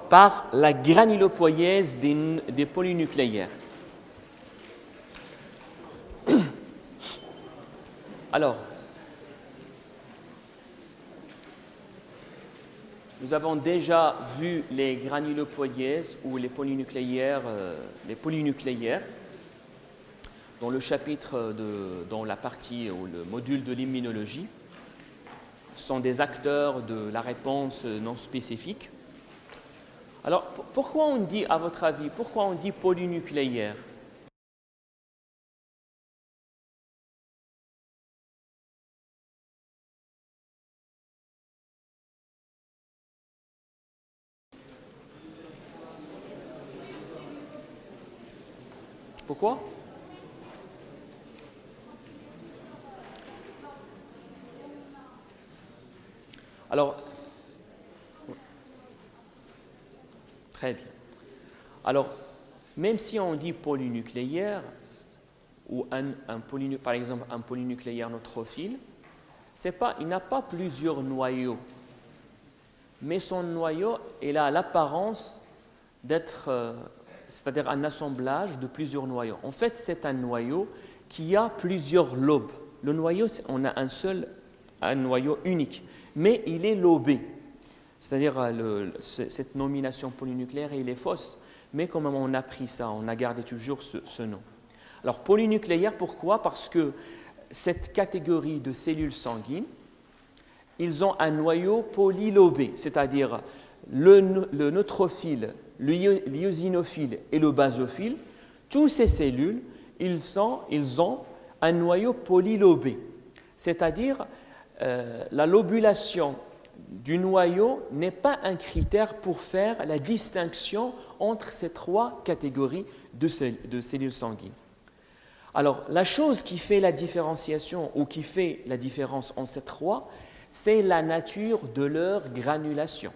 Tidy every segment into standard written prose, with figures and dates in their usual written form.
par la granulopoïèse des polynucléaires. Alors, nous avons déjà vu les granulopoïèses ou les polynucléaires dans le chapitre, dans la partie ou le module de l'immunologie. Sont des acteurs de la réponse non spécifique. Alors, pourquoi on dit, à votre avis, pourquoi on dit polynucléaire? Pourquoi? Alors, très bien. Alors, même si on dit polynucléaire, ou par exemple un polynucléaire neutrophile, il n'a pas plusieurs noyaux, mais son noyau il a l'apparence d'être, c'est-à-dire un assemblage de plusieurs noyaux. En fait, c'est un noyau qui a plusieurs lobes. Le noyau, on a un noyau unique, mais il est lobé. C'est-à-dire cette nomination polynucléaire, il est fausse, mais quand même on a pris ça, on a gardé toujours ce nom. Alors polynucléaire, pourquoi? Parce que cette catégorie de cellules sanguines, ils ont un noyau polylobé, c'est-à-dire le neutrophile, l'eosinophile et le basophile. Toutes ces cellules, ils ont un noyau polylobé, c'est-à-dire la lobulation du noyau n'est pas un critère pour faire la distinction entre ces trois catégories de cellules sanguines. Alors, la chose qui fait la différenciation ou qui fait la différence entre ces trois, c'est la nature de leur granulation.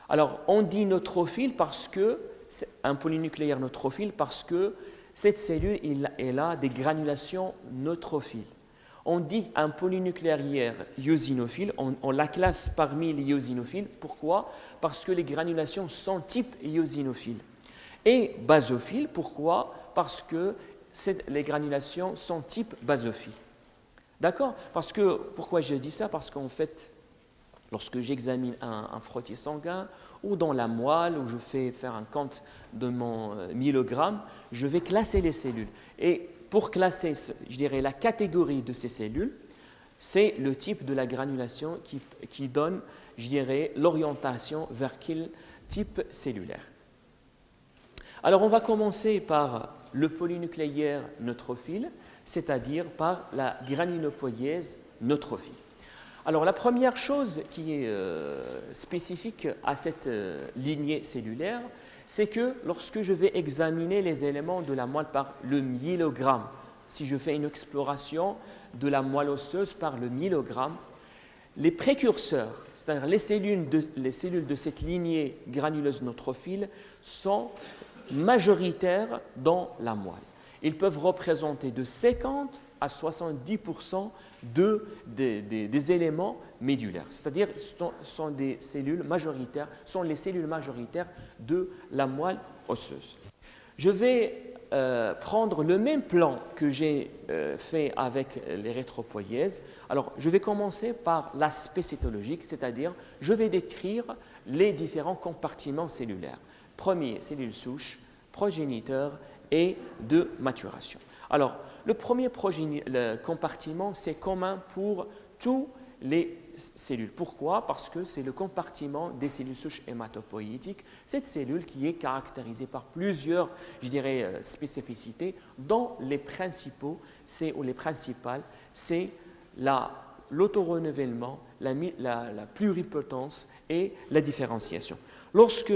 Alors, on dit neutrophile parce que c'est un polynucléaire neutrophile parce que cette cellule elle a des granulations neutrophiles. On dit un polynucléaire eosinophile, on la classe parmi les eosinophiles. Pourquoi? Parce que les granulations sont type eosinophile. Et basophile, pourquoi? Parce que les granulations sont type basophile. D'accord? Pourquoi je dis ça? Parce qu'en fait, lorsque j'examine un frottis sanguin ou dans la moelle, où je fais faire un compte de mon milligramme, je vais classer les cellules. Et pour classer, je dirais, la catégorie de ces cellules, c'est le type de la granulation qui donne, je dirais, l'orientation vers quel type cellulaire. Alors, on va commencer par le polynucléaire neutrophile, c'est-à-dire par la granulopoïèse neutrophile. Alors, la première chose qui est spécifique à cette lignée cellulaire, c'est que lorsque je vais examiner les éléments de la moelle par le myelogramme, si je fais une exploration de la moelle osseuse par le myelogramme, les précurseurs, c'est-à-dire les cellules de cette lignée granuleuse neutrophile, sont majoritaires dans la moelle. Ils peuvent représenter de 50 à 70% des éléments médulaires, c'est-à-dire sont les cellules majoritaires de la moelle osseuse. Je vais prendre le même plan que j'ai fait avec les rétropoïèses. Alors, je vais commencer par l'aspect cytologique, c'est-à-dire je vais décrire les différents compartiments cellulaires. Premier, cellules souches, progéniteurs et de maturation. Alors, le premier compartiment, c'est commun pour tous les cellules. Pourquoi? Parce que c'est le compartiment des cellules souches hématopoïétiques, cette cellule qui est caractérisée par plusieurs, je dirais, spécificités, dont les principales, c'est l'autorenouvellement, la pluripotence et la différenciation. Lorsque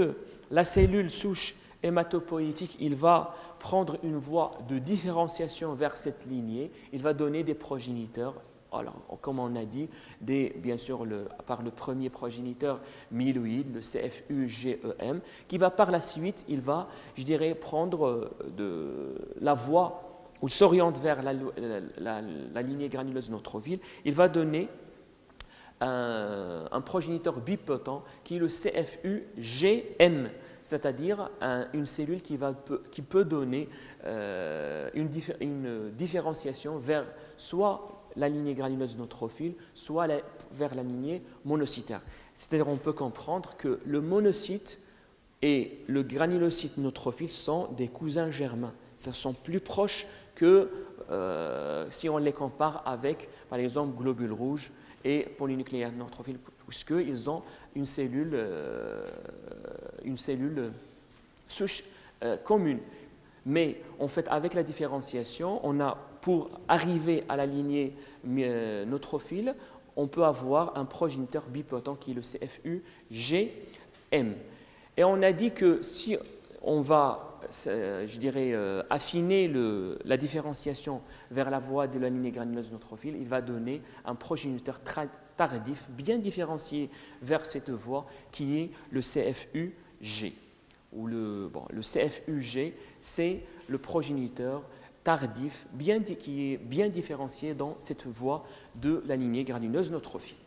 la cellule souche hématopoïétique, il va prendre une voie de différenciation vers cette lignée, il va donner des progéniteurs. Alors, comme on a dit, bien sûr, par le premier progéniteur myeloïde, le CFU-GEM, qui va par la suite, il va, je dirais, prendre la voie ou s'oriente vers la lignée granuleuse neutrophile. Il va donner un progéniteur bipotent qui est le CFU-GM, c'est-à-dire une cellule qui peut donner une différenciation vers soit la lignée granuleuse neutrophile, soit vers la lignée monocytaire. C'est-à-dire qu'on peut comprendre que le monocyte et le granulocyte neutrophile sont des cousins germains. Ils sont plus proches que si on les compare avec, par exemple, globules rouges et polynucléaires neutrophiles, puisqu'ils ont une cellule souche commune. Mais en fait, avec la différenciation, pour arriver à la lignée neutrophile, on peut avoir un progéniteur bipotent qui est le CFU-GM. Et on a dit que si on va, je dirais, affiner la différenciation vers la voie de la lignée granuleuse neutrophile, il va donner un progéniteur tardif bien différencié vers cette voie qui est le CFU-G. Le CFU-G, c'est le progéniteur tardif qui est bien différencié dans cette voie de la lignée granuleuse neutrophile.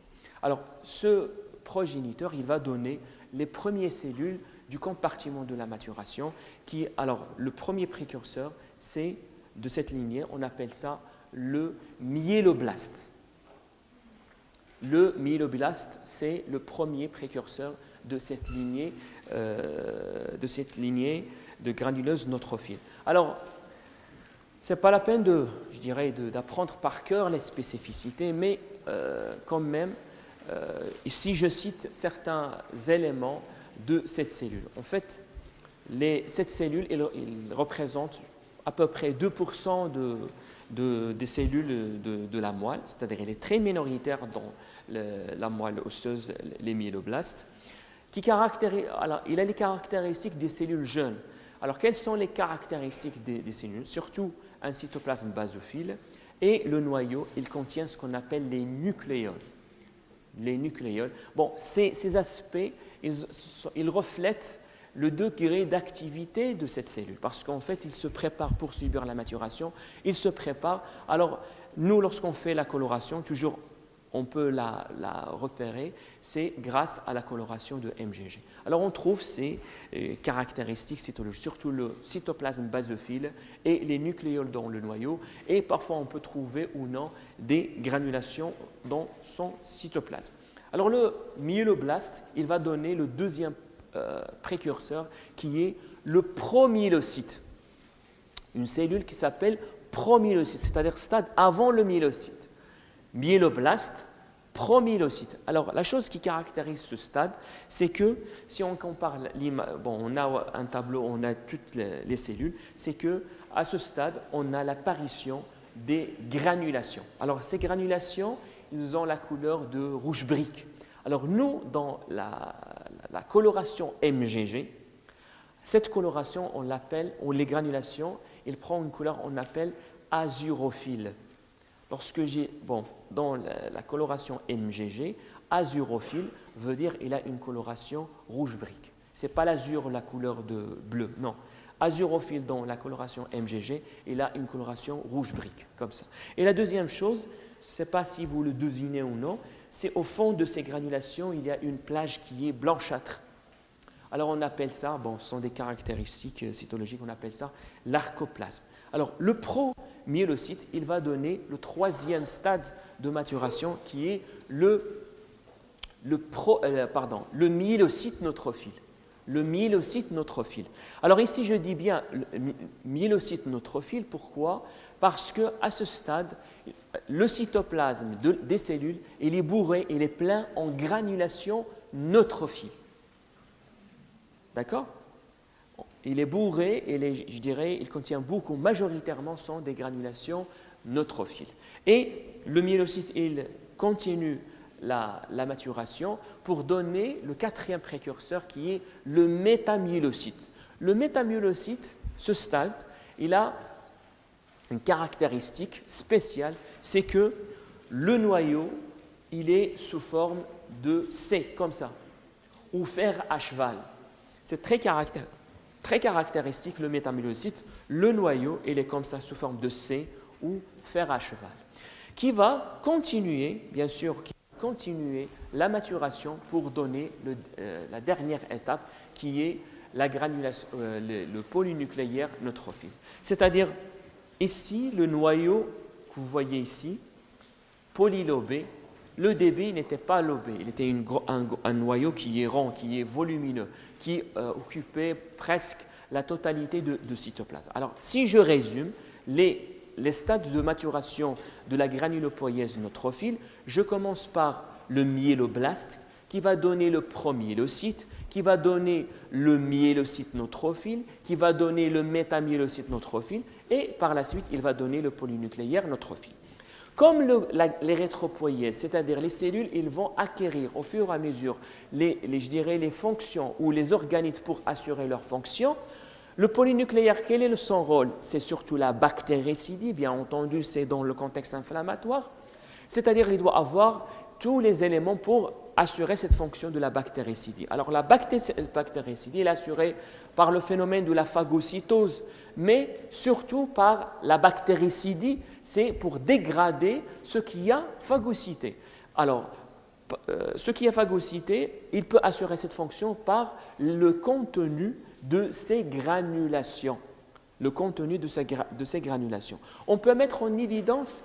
Alors, ce progéniteur, il va donner les premières cellules du compartiment de la maturation. Alors, le premier précurseur, c'est de cette lignée, on appelle ça le myéloblaste. Le myéloblaste, c'est le premier précurseur de cette lignée de granuleuse neutrophile. Alors, ce n'est pas la peine d'apprendre par cœur les spécificités, mais quand même, ici je cite certains éléments de cette cellule. En fait, cette cellule, elle représente à peu près 2% des cellules de la moelle, c'est-à-dire elle est très minoritaire dans la moelle osseuse, les myéloblastes. Il a les caractéristiques des cellules jeunes. Alors, quelles sont les caractéristiques des cellules? Surtout un cytoplasme basophile et le noyau, il contient ce qu'on appelle les nucléoles. Les nucléoles. Bon, ces aspects, ils reflètent le degré d'activité de cette cellule parce qu'en fait, il se prépare pour subir la maturation, il se prépare. Alors, nous, lorsqu'on fait la coloration, toujours on peut la repérer, c'est grâce à la coloration de MGG. Alors on trouve ces caractéristiques cytologiques, surtout le cytoplasme basophile et les nucléoles dans le noyau, et parfois on peut trouver ou non des granulations dans son cytoplasme. Alors le myéloblaste, il va donner le deuxième précurseur qui est le promyélocyte, une cellule qui s'appelle promyélocyte, c'est-à-dire stade avant le myélocyte. Myéloblaste, promyélocyte. Alors, la chose qui caractérise ce stade, c'est que si on compare on a un tableau, on a toutes les cellules, c'est que à ce stade, on a l'apparition des granulations. Alors, ces granulations, ils ont la couleur de rouge brique. Alors, nous, dans la coloration MGG, cette coloration, on l'appelle, ou les granulations, il prend une couleur, on appelle azurophile. Dans la coloration MGG, azurophile veut dire qu'il a une coloration rouge brique. Ce n'est pas l'azur, la couleur de bleu, non. Azurophile dans la coloration MGG, il a une coloration rouge brique, comme ça. Et la deuxième chose, je ne sais pas si vous le devinez ou non, c'est au fond de ces granulations, il y a une plage qui est blanchâtre. Alors on appelle ça, ce sont des caractéristiques cytologiques, on appelle ça l'arcoplasme. Alors le promyélocyte, il va donner le troisième stade de maturation qui est le myélocyte neutrophile. Le myélocyte neutrophile. Alors ici, je dis bien le myélocyte neutrophile, pourquoi? Parce qu'à ce stade, le cytoplasme des cellules, il est bourré, il est plein en granulation neutrophile. D'accord? Il est bourré et il contient beaucoup, majoritairement, sont des granulations neutrophiles. Et le myélocyte, il continue la maturation pour donner le quatrième précurseur qui est le métamyélocyte. Le métamyélocyte, ce stade, il a une caractéristique spéciale, c'est que le noyau, il est sous forme de C, comme ça, ou fer à cheval. C'est très caractéristique, le métamyélocyte. Le noyau, il est comme ça, sous forme de C ou fer à cheval, qui va continuer, bien sûr, continuer la maturation pour donner la dernière étape qui est la granulation, le polynucléaire neutrophile. C'est-à-dire, ici, le noyau que vous voyez ici, polylobé, le débit n'était pas lobé, il était un noyau qui est rond, qui est volumineux, qui occupait presque la totalité de cytoplasme. Alors, si je résume les stades de maturation de la granulopoïèse neutrophile, je commence par le myéloblaste qui va donner le promyélocyte, qui va donner le myélocyte neutrophile, qui va donner le métamyélocyte neutrophile et par la suite, il va donner le polynucléaire neutrophile. Comme l'érythropoïèse, c'est-à-dire les cellules, ils vont acquérir au fur et à mesure je dirais, les fonctions ou les organites pour assurer leurs fonctions. Le polynucléaire, quel est son rôle? C'est surtout la bactéricidie, bien entendu, c'est dans le contexte inflammatoire. C'est-à-dire qu'il doit avoir tous les éléments pour assurer cette fonction de la bactéricidie. Alors la bactéricidie est assurée par le phénomène de la phagocytose, mais surtout par la bactéricidie, c'est pour dégrader ce qui a phagocyté. Alors, ce qui a phagocyté, il peut assurer cette fonction par le contenu de ces granulations. Le contenu de ces granulations. On peut mettre en évidence,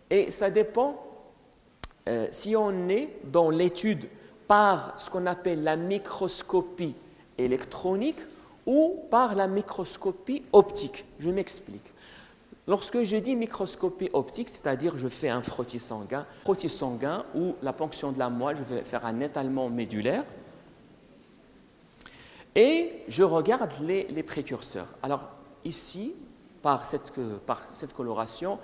et ça dépend si on est dans l'étude par ce qu'on appelle la microscopie électronique ou par la microscopie optique. Je m'explique. Lorsque je dis microscopie optique, c'est-à-dire je fais un frottis sanguin ou la ponction de la moelle, je vais faire un étalement médulaire et je regarde les précurseurs. Alors ici, par cette coloration,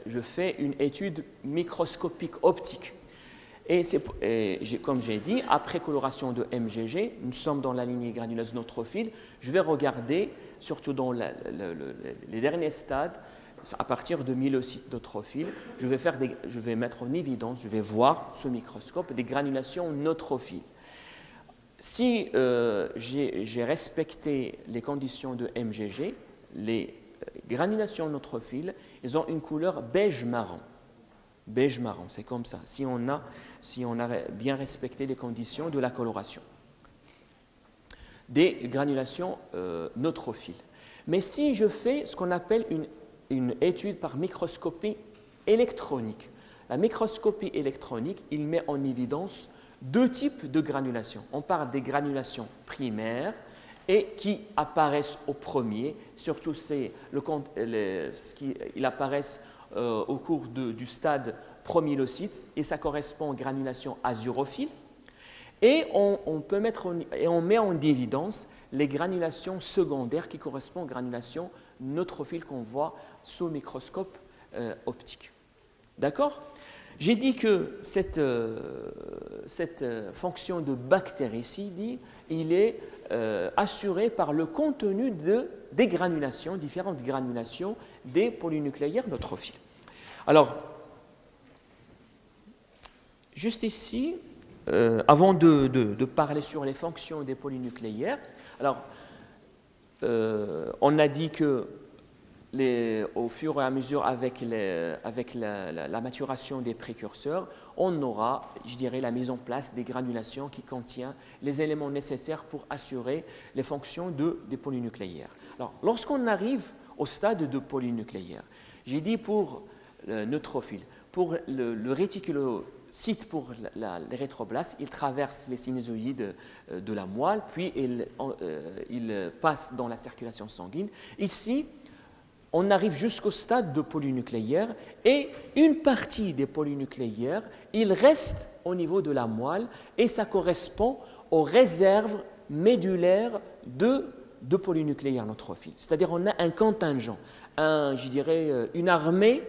je fais une étude microscopique optique. Et comme j'ai dit, après coloration de MGG, nous sommes dans la lignée granuleuse neutrophile, je vais regarder, surtout dans les derniers stades, à partir de myélocytes neutrophiles, je vais mettre en évidence, je vais voir sous microscope des granulations neutrophiles. Si j'ai respecté les conditions de MGG, les granulations neutrophiles, ils ont une couleur beige-marron. Beige-marron, c'est comme ça, si on a bien respecté les conditions de la coloration. Des granulations neutrophiles. Mais si je fais ce qu'on appelle une étude par microscopie électronique, la microscopie électronique, il met en évidence deux types de granulations. On parle des granulations primaires et qui apparaissent au premier, surtout ils apparaissent au cours du stade promyélocyte et ça correspond aux granulations azurophiles. Et on met en évidence les granulations secondaires qui correspondent aux granulations neutrophiles qu'on voit sous microscope optique. D'accord? J'ai dit que cette fonction de bactéricidie, il est assurée par le contenu des granulations, différentes granulations des polynucléaires neutrophiles. Alors, juste ici, avant de parler sur les fonctions des polynucléaires, alors, on a dit que au fur et à mesure avec la maturation des précurseurs, on aura, je dirais, la mise en place des granulations qui contiennent les éléments nécessaires pour assurer les fonctions des polynucléaires. Alors, lorsqu'on arrive au stade de polynucléaire, j'ai dit pour le neutrophile, pour le réticulocyte, pour l'érythroblaste, il traverse les sinusoïdes de la moelle, puis il passe dans la circulation sanguine. Ici, on arrive jusqu'au stade de polynucléaire et une partie des polynucléaires, il reste au niveau de la moelle et ça correspond aux réserves médulaires de polynucléaires neutrophiles. C'est-à-dire on a un contingent, je dirais une armée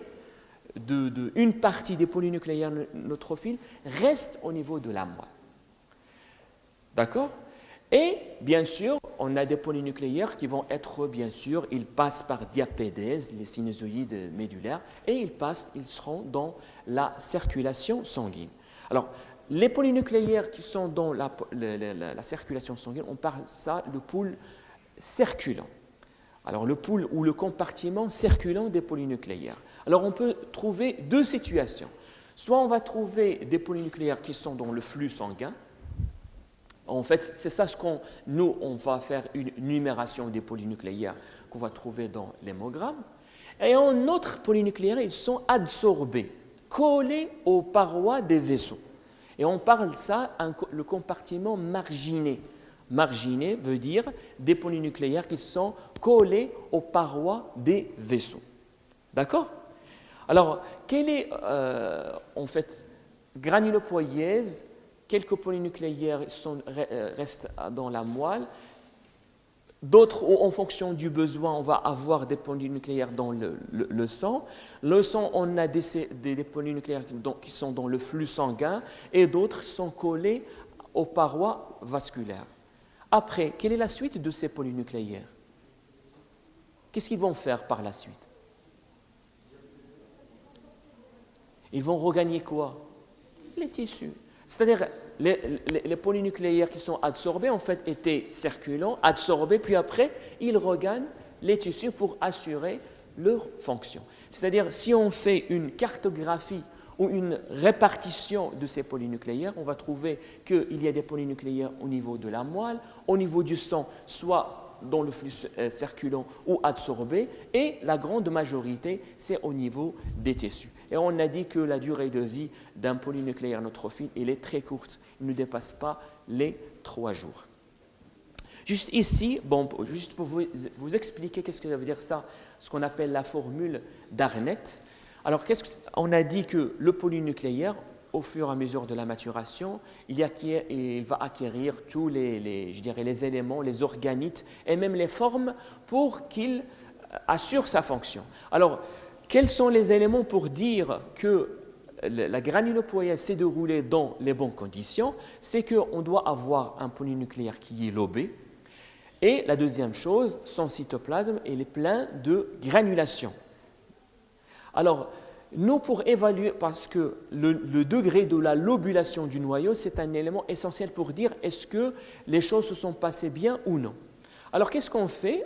une partie des polynucléaires neutrophiles reste au niveau de la moelle. D'accord ? Et bien sûr, on a des polynucléaires qui vont être, bien sûr, ils passent par diapédèse, les sinusoïdes médulaires, et ils seront dans la circulation sanguine. Alors, les polynucléaires qui sont dans la circulation sanguine, on parle de ça le pool circulant. Alors, le pool ou le compartiment circulant des polynucléaires. Alors, on peut trouver deux situations. Soit on va trouver des polynucléaires qui sont dans le flux sanguin. En fait, c'est ça ce nous, on va faire une numération des polynucléaires qu'on va trouver dans l'hémogramme. Et en autre polynucléaires, ils sont adsorbés, collés aux parois des vaisseaux. Et on parle ça le compartiment marginé. Marginé veut dire des polynucléaires qui sont collés aux parois des vaisseaux. D'accord? Alors, quelle est en fait granulopoïèse? Quelques polynucléaires restent dans la moelle. D'autres, en fonction du besoin, on va avoir des polynucléaires dans le sang. Le sang, on a des polynucléaires qui sont dans le flux sanguin et d'autres sont collés aux parois vasculaires. Après, quelle est la suite de ces polynucléaires? Qu'est-ce qu'ils vont faire par la suite? Ils vont regagner quoi? Les tissus. C'est-à-dire, les polynucléaires qui sont adsorbés, en fait, étaient circulants, absorbés, puis après, ils regagnent les tissus pour assurer leur fonction. C'est-à-dire, si on fait une cartographie ou une répartition de ces polynucléaires, on va trouver qu'il y a des polynucléaires au niveau de la moelle, au niveau du sang, soit dans le flux circulant ou adsorbé, et la grande majorité, c'est au niveau des tissus. Et on a dit que la durée de vie d'un polynucléaire neutrophile, elle est très courte. Il ne dépasse pas les 3 jours. Juste ici, juste pour vous expliquer qu'est-ce que ça veut dire ça, ce qu'on appelle la formule d'Arnett. Alors, on a dit que le polynucléaire, au fur et à mesure de la maturation, il va acquérir tous les éléments, les organites et même les formes pour qu'il assure sa fonction. Alors, quels sont les éléments pour dire que la granulopoïèse s'est déroulée dans les bonnes conditions? C'est qu'on doit avoir un polynucléaire qui est lobé. Et la deuxième chose, son cytoplasme il est plein de granulation. Alors, nous, pour évaluer, parce que le degré de la lobulation du noyau, c'est un élément essentiel pour dire est-ce que les choses se sont passées bien ou non. Alors, qu'est-ce qu'on fait?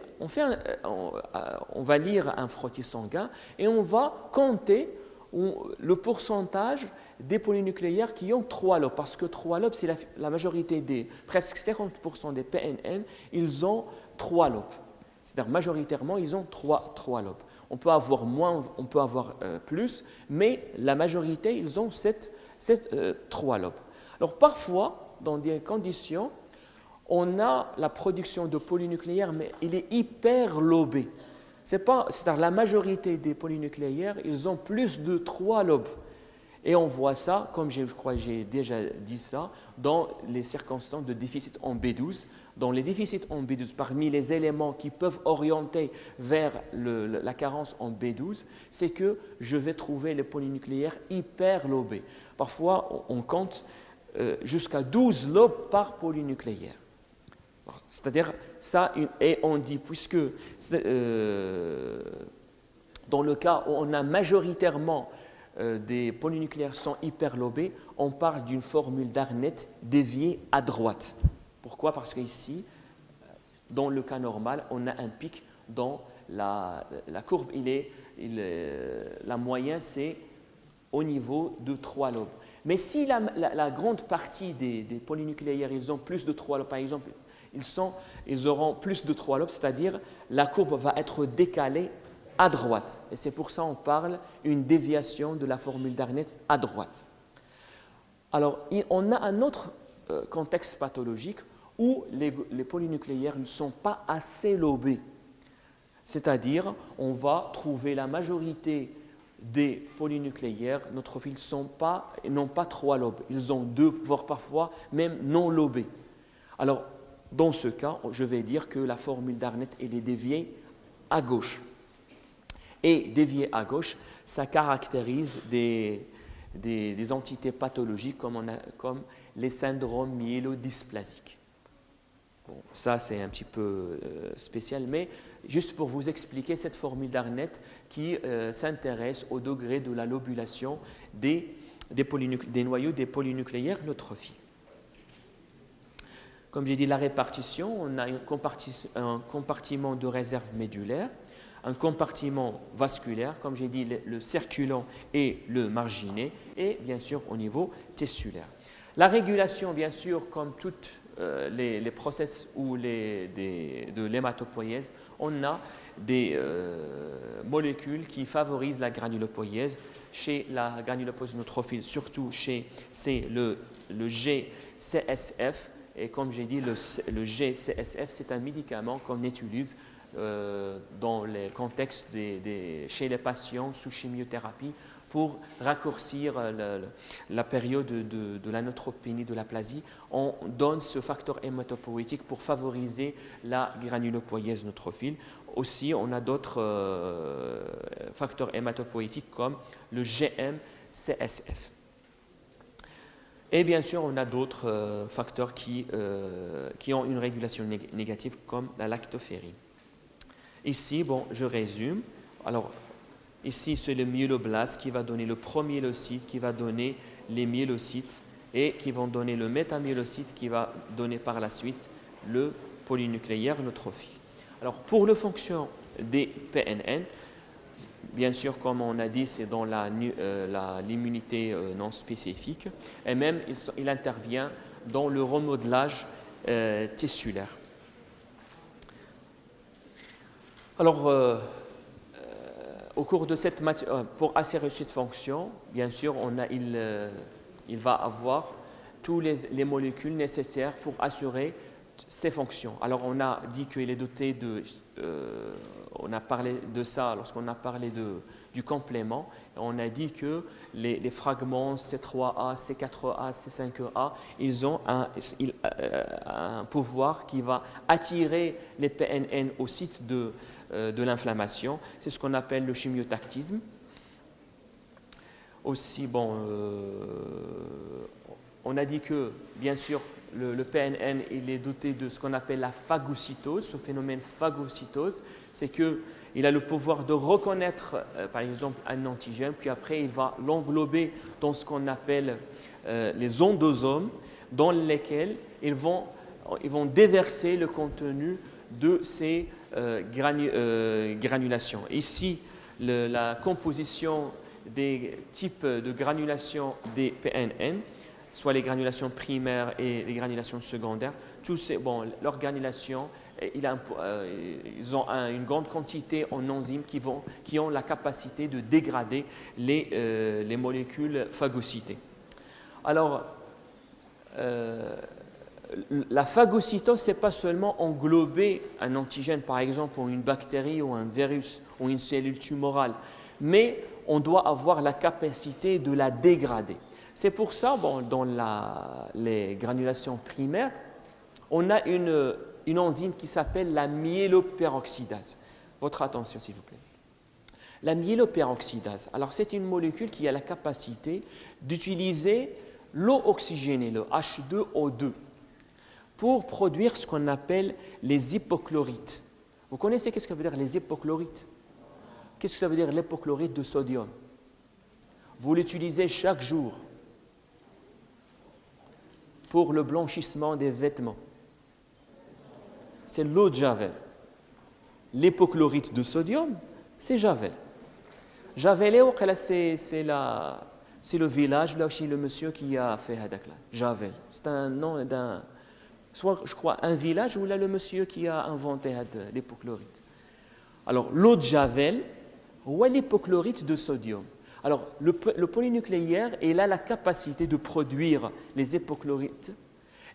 On va lire un frottis sanguin et on va compter le pourcentage des polynucléaires qui ont 3 lobes. Parce que 3 lobes, c'est la majorité presque 50% des PNN, ils ont 3 lobes. C'est-à-dire, majoritairement, ils ont 3 lobes. On peut avoir moins, on peut avoir plus, mais la majorité, ils ont 3 lobes. Alors, parfois, dans des conditions, on a la production de polynucléaires, mais il est hyper lobé. C'est-à-dire la majorité des polynucléaires, ils ont plus de 3 lobes. Et on voit ça, comme je crois que j'ai déjà dit ça, dans les circonstances de déficit en B12. Dans les déficits en B12, parmi les éléments qui peuvent orienter vers la carence en B12, c'est que je vais trouver les polynucléaires hyper lobés. Parfois, on compte jusqu'à 12 lobes par polynucléaire. C'est-à-dire, ça, et on dit, puisque dans le cas où on a majoritairement des polynucléaires sont hyperlobés, on parle d'une formule d'Arnett déviée à droite. Pourquoi? Parce qu'ici, dans le cas normal, on a un pic dans la courbe, la moyenne, c'est au niveau de 3 lobes. Mais si la grande partie des polynucléaires, ils ont plus de 3 lobes, par exemple, ils auront plus de 3 lobes, c'est-à-dire la courbe va être décalée à droite. Et c'est pour ça qu'on parle d'une déviation de la formule d'Arnett à droite. Alors, on a un autre contexte pathologique où les polynucléaires ne sont pas assez lobés. C'est-à-dire, on va trouver la majorité des polynucléaires neutrophiles n'ont pas 3 lobes. Ils ont 2, voire parfois même non lobés. Alors, dans ce cas, je vais dire que la formule d'Arnett est déviée à gauche. Et déviée à gauche, ça caractérise des entités pathologiques comme les syndromes myélodysplasiques. Bon, ça, c'est un petit peu spécial, mais juste pour vous expliquer cette formule d'Arnett qui s'intéresse au degré de la lobulation des noyaux des polynucléaires neutrophiles. Comme j'ai dit, la répartition, on a un compartiment de réserve médulaire. un compartiment vasculaire, comme j'ai dit, le circulant et le marginé, et bien sûr au niveau tissulaire. La régulation, bien sûr, comme toutes les process ou de l'hématopoïèse, on a des molécules qui favorisent la granulopoïèse. Chez la granulopoïèse neutrophile, surtout c'est le GCSF. Et comme j'ai dit, le GCSF, c'est un médicament qu'on utilise dans les contextes chez les patients sous chimiothérapie pour raccourcir la période de la neutropénie, de l'aplasie. On donne ce facteur hématopoïétique pour favoriser la granulopoïèse neutrophile. Aussi, on a d'autres facteurs hématopoïétiques comme le GM-CSF. Et bien sûr, on a d'autres facteurs qui ont une régulation négative comme la lactoferrine. Ici, bon, je résume. Alors, ici, c'est le myéloblaste qui va donner le promyélocyte, qui va donner les myélocytes et qui vont donner le métamyélocyte qui va donner par la suite le polynucléaire neutrophile. Alors, pour la fonction des PNN, bien sûr, comme on a dit, c'est dans l'immunité non spécifique et même il intervient dans le remodelage tissulaire. Alors, au cours de cette pour assurer cette fonction, bien sûr, il va avoir toutes les molécules nécessaires pour assurer ces fonctions. Alors, on a dit qu'il est doté de... on a parlé de ça lorsqu'on a parlé du complément. On a dit que les fragments C3A, C4A, C5A, ils ont un pouvoir qui va attirer les PNN au site de l'inflammation. C'est ce qu'on appelle le chimiotactisme. Aussi, bon, on a dit que, bien sûr, le PNN il est doté de ce qu'on appelle la phagocytose. Ce phénomène phagocytose, c'est qu'il a le pouvoir de reconnaître, par exemple, un antigène, puis après, il va l'englober dans ce qu'on appelle les endosomes, dans lesquels ils vont déverser le contenu de ces granulations. Ici, la composition des types de granulation des PNN, soit les granulations primaires et les granulations secondaires, leur granulation, ils ont une grande quantité en enzymes qui ont la capacité de dégrader les molécules phagocytées. Alors, la phagocytose, ce n'est pas seulement englober un antigène, par exemple, ou une bactérie, ou un virus, ou une cellule tumorale, mais on doit avoir la capacité de la dégrader. C'est pour ça, dans les granulations primaires, on a une enzyme qui s'appelle la myéloperoxydase. Votre attention, s'il vous plaît. La myéloperoxydase, alors c'est une molécule qui a la capacité d'utiliser l'eau oxygénée, le H2O2, pour produire ce qu'on appelle les hypochlorites. Vous connaissez qu'est-ce que ça veut dire les hypochlorites? Qu'est-ce que ça veut dire l'hypochlorite de sodium? Vous l'utilisez chaque jour pour le blanchissement des vêtements. C'est l'eau de Javel. L'hypochlorite de sodium, c'est Javel. Javel, c'est le village, là aussi le monsieur qui a fait Hadakla. Javel. C'est un nom d'un... Soit, je crois, un village ou là le monsieur qui a inventé l'hypochlorite. Alors, l'eau de Javel ou l'hypochlorite de sodium. Alors, le polynucléaire, il a la capacité de produire les hypochlorites.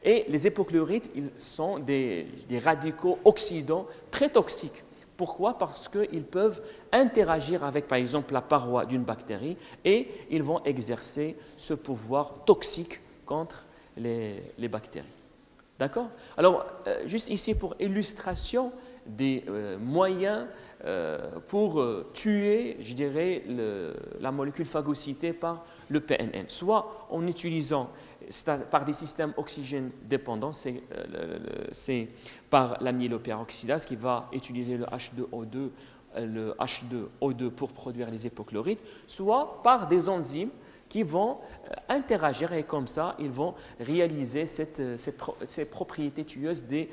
Et les hypochlorites, ils sont des radicaux oxydants très toxiques. Pourquoi? Parce qu'ils peuvent interagir avec, par exemple, la paroi d'une bactérie et ils vont exercer ce pouvoir toxique contre les bactéries. D'accord? Alors, juste ici pour illustration des moyens pour tuer, je dirais, la molécule phagocytée par le PNN. Soit en utilisant par des systèmes oxygène dépendants, c'est par la myéloperoxydase qui va utiliser le H2O2 pour produire les hypochlorites, soit par des enzymes qui vont interagir et comme ça, ils vont réaliser ces propriétés tueuses des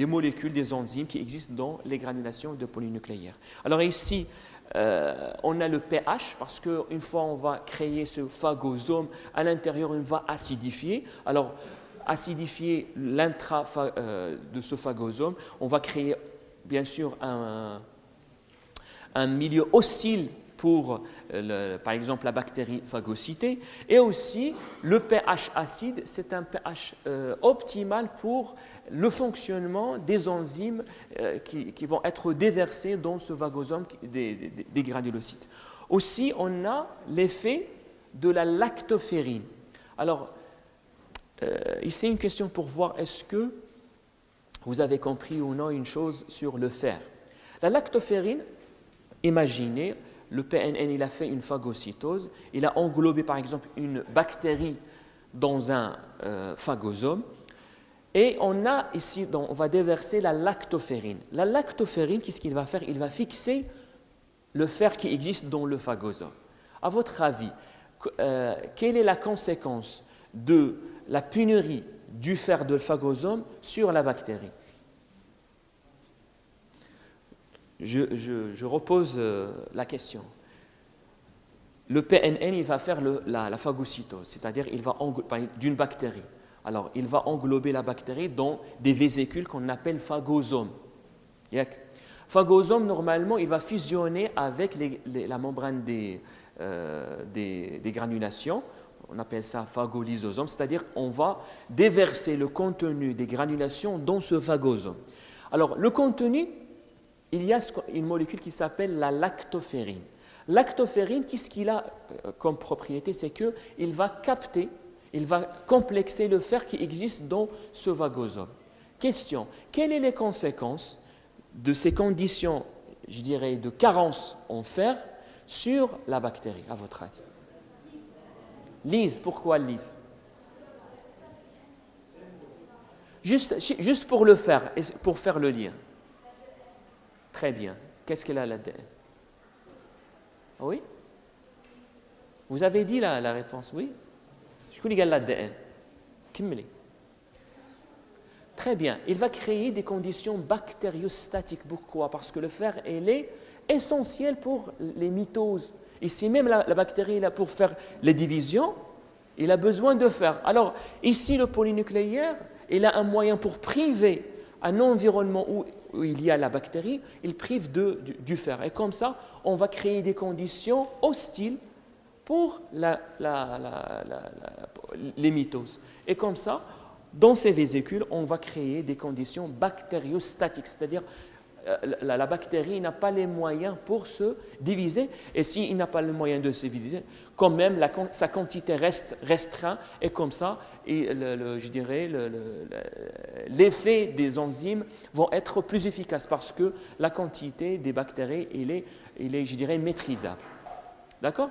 molécules, des enzymes qui existent dans les granulations de polynucléaires. Alors ici, on a le pH parce qu'une fois on va créer ce phagosome, à l'intérieur on va acidifier. Alors, acidifier l'intra de ce phagosome, on va créer bien sûr un milieu hostile pour, par exemple, la bactérie phagocytée. Et aussi, le pH acide, c'est un pH optimal pour le fonctionnement des enzymes qui vont être déversées dans ce phagosome des granulocytes. Aussi, on a l'effet de la lactoferrine. Alors, ici, une question pour voir est-ce que vous avez compris ou non une chose sur le fer. La lactoferrine, imaginez, le PNN, il a fait une phagocytose, il a englobé par exemple une bactérie dans un phagosome, et on a ici, on va déverser la lactoferrine. La lactoferrine, qu'est-ce qu'il va faire? Il va fixer le fer qui existe dans le phagosome. À votre avis, quelle est la conséquence de la pénurie du fer de phagosome sur la bactérie? Je repose la question. Le PNN, il va faire la phagocytose, c'est-à-dire il va d'une bactérie. Alors, il va englober la bactérie dans des vésicules qu'on appelle phagosomes. Phagosome, normalement, il va fusionner avec la membrane des granulations. On appelle ça phagolysosome, c'est-à-dire on va déverser le contenu des granulations dans ce phagosome. Alors, le contenu, il y a une molécule qui s'appelle la lactoferrine. Lactoferrine, qu'est-ce qu'il a comme propriété? C'est qu'il va capter, il va complexer le fer qui existe dans ce phagosome. Question, quelles sont les conséquences de ces conditions, je dirais, de carence en fer sur la bactérie, à votre avis? Lise, pourquoi lise? Juste pour le faire, pour faire le lien. Très bien. Qu'est-ce qu'elle a l'ADN? Oui? Vous avez dit la réponse, oui? Je vous dis l'ADN. Très bien. Il va créer des conditions bactériostatiques. Pourquoi? Parce que le fer, il est essentiel pour les mitoses. Ici même, la bactérie, là, pour faire les divisions, il a besoin de fer. Alors, ici, le polynucléaire, il a un moyen pour priver un environnement où il y a la bactérie, il prive du fer. Et comme ça, on va créer des conditions hostiles pour les mitoses. Et comme ça, dans ces vésicules, on va créer des conditions bactériostatiques, c'est-à-dire la bactérie n'a pas les moyens pour se diviser, et s'il n'a pas le moyen de se diviser, quand même sa quantité reste restreinte, et comme ça, je dirais, l'effet des enzymes vont être plus efficaces parce que la quantité des bactéries, il est, je dirais, maîtrisable. D'accord?